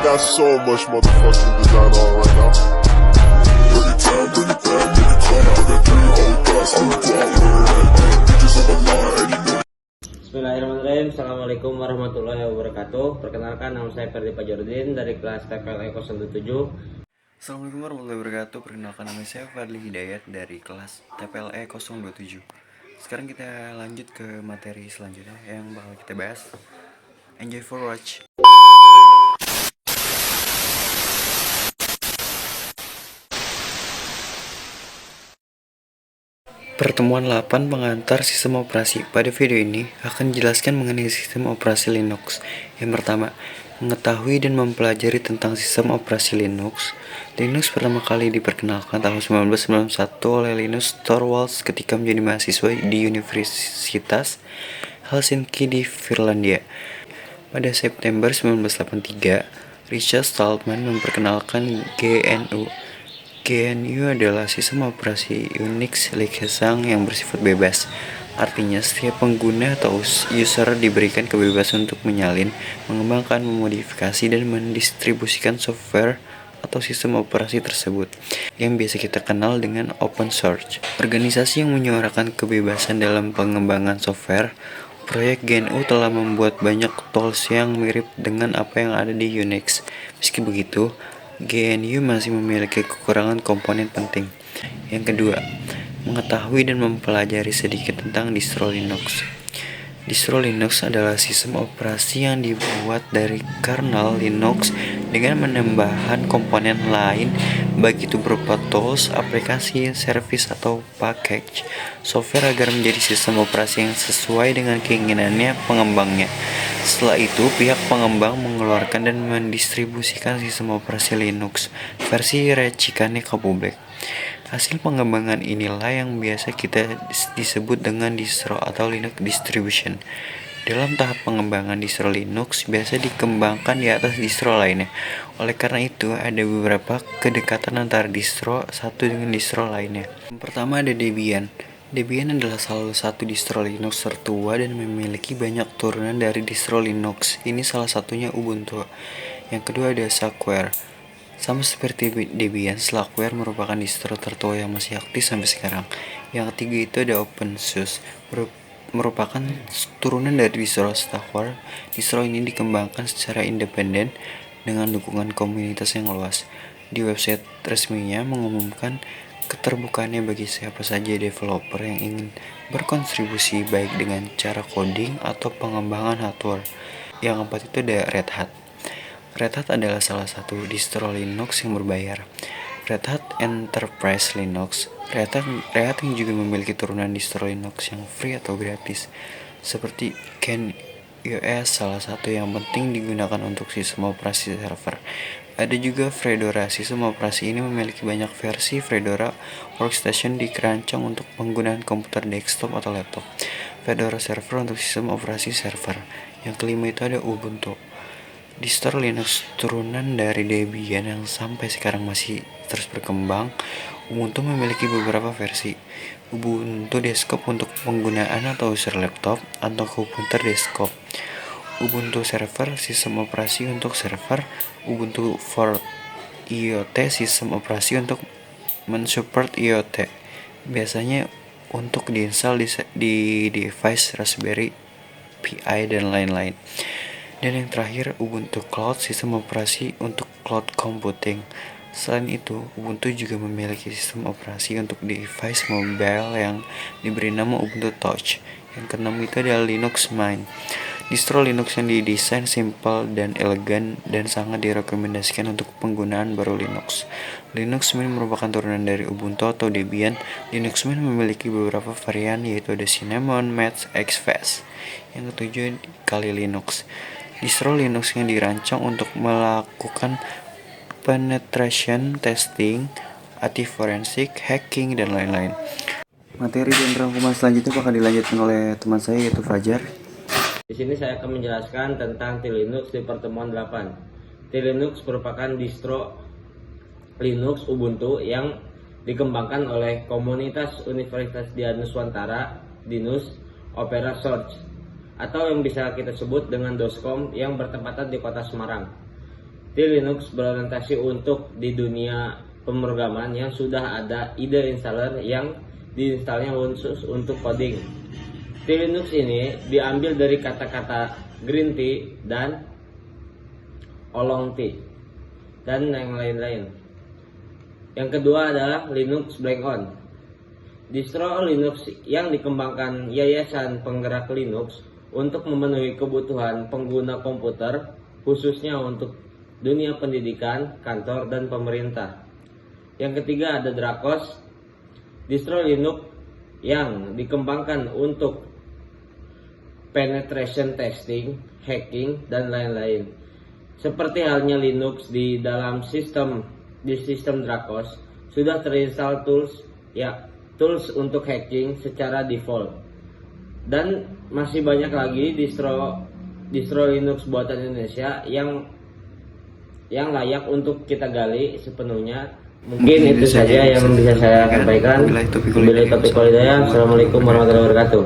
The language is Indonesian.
got so much motherfucking design on right now. Bring it down, bring it back, make it clap. I got 3 old guys, I'm the block, bitches on my line, and you know. Bismillahirrahmanirrahim. Assalamualaikum warahmatullahi wabarakatuh. Perkenalkan, nama saya Ferdi Pajordin dari kelas TPLE 07. Assalamualaikum warahmatullahi wabarakatuh. Perkenalkan, nama saya Fadli Hidayat dari kelas TPLE 027. Sekarang kita lanjut ke materi selanjutnya yang bakal kita bahas. Enjoy for watch. Pertemuan 8 pengantar sistem operasi. Pada video ini akan dijelaskan mengenai sistem operasi Linux. Yang pertama, mengetahui dan mempelajari tentang sistem operasi Linux. Linux pertama kali diperkenalkan tahun 1991 oleh Linus Torvalds ketika menjadi mahasiswa di Universitas Helsinki di Finlandia. Pada September 1983, Richard Stallman memperkenalkan GNU. GNU adalah sistem operasi Unix Liaison yang bersifat bebas. Artinya, setiap pengguna atau user diberikan kebebasan untuk menyalin, mengembangkan, memodifikasi, dan mendistribusikan software atau sistem operasi tersebut, yang biasa kita kenal dengan open source. Organisasi yang menyuarakan kebebasan dalam pengembangan software, proyek GNU telah membuat banyak tools yang mirip dengan apa yang ada di Unix. Meski begitu, GNU masih memiliki kekurangan komponen penting. Yang kedua, mengetahui dan mempelajari sedikit tentang distro Linux. Distro Linux adalah sistem operasi yang dibuat dari kernel Linux dengan menambahkan komponen lain, baik itu berupa tools, aplikasi, service, atau package software agar menjadi sistem operasi yang sesuai dengan keinginannya pengembangnya. Setelah itu, pihak pengembang mengeluarkan dan mendistribusikan sistem operasi Linux versi racikannya ke publik. Hasil pengembangan inilah yang biasa kita disebut dengan distro atau Linux distribution. Dalam tahap pengembangan distro Linux biasa dikembangkan di atas distro lainnya. Oleh karena itu, ada beberapa kedekatan antara distro satu dengan distro lainnya. Yang pertama ada Debian. Debian adalah salah satu distro Linux tertua dan memiliki banyak turunan dari distro Linux. Ini salah satunya Ubuntu. Yang kedua ada Slackware. Sama seperti Debian, Slackware merupakan distro tertua yang masih aktif sampai sekarang. Yang ketiga itu ada OpenSUSE, merupakan turunan dari distro Slackware. Distro ini dikembangkan secara independen dengan dukungan komunitas yang luas. Di website resminya mengumumkan keterbukaannya bagi siapa saja developer yang ingin berkontribusi baik dengan cara coding atau pengembangan hardware. Yang keempat itu ada Red Hat. Red Hat adalah salah satu distro Linux yang berbayar. Red Hat Enterprise Linux. Red Hat yang juga memiliki turunan distro Linux yang free atau gratis, seperti CentOS, salah satu yang penting digunakan untuk sistem operasi server. Ada juga Fedora. Sistem operasi ini memiliki banyak versi. Fedora Workstation dirancang untuk penggunaan komputer desktop atau laptop. Fedora Server untuk sistem operasi server. Yang kelima itu ada Ubuntu. Distro Linux turunan dari Debian yang sampai sekarang masih terus berkembang. Ubuntu memiliki beberapa versi. Ubuntu Desktop untuk penggunaan atau user laptop atau komputer desktop. Ubuntu Server, sistem operasi untuk server. Ubuntu for IoT, sistem operasi untuk mensupport IoT. Biasanya untuk diinstal di device Raspberry Pi dan lain-lain. Dan yang terakhir, Ubuntu Cloud, sistem operasi untuk cloud computing. Selain itu, Ubuntu juga memiliki sistem operasi untuk device mobile yang diberi nama Ubuntu Touch. Yang keenam itu adalah Linux Mint. Distro Linux yang didesain simpel dan elegan dan sangat direkomendasikan untuk penggunaan baru Linux. Linux Mint merupakan turunan dari Ubuntu atau Debian. Linux Mint memiliki beberapa varian, yaitu ada Cinnamon, Mate, XFast. Yang ketujuh, Kali Linux. Distro Linux yang dirancang untuk melakukan penetration testing, anti-forensik, hacking, dan lain-lain. Materi dan rangkuman selanjutnya bakal dilanjutkan oleh teman saya, yaitu Fajar. Di sini saya akan menjelaskan tentang Linux di pertemuan 8. Linux merupakan distro Linux Ubuntu yang dikembangkan oleh komunitas Universitas Nusantara, DINUS, Opera Source, atau yang bisa kita sebut dengan DOSCOM, yang bertempatan di kota Semarang. Linux berorientasi untuk di dunia pemrograman yang sudah ada ide installer yang diinstalnya khusus untuk coding. Linux ini diambil dari kata-kata green tea dan oolong tea dan yang lain-lain. Yang kedua adalah Linux Blank On. Distro Linux yang dikembangkan Yayasan Penggerak Linux untuk memenuhi kebutuhan pengguna komputer, khususnya untuk dunia pendidikan, kantor, dan pemerintah. Yang ketiga ada Dracos, distro Linux yang dikembangkan untuk penetration testing, hacking, dan lain-lain. Seperti halnya Linux di dalam sistem Dracos sudah terinstall tools untuk hacking secara default. Dan masih banyak lagi distro Linux buatan Indonesia yang layak untuk kita gali sepenuhnya. Mungkin itu saja yang bisa saya sampaikan. Bila topik walidaya. Assalamualaikum warahmatullahi wabarakatuh.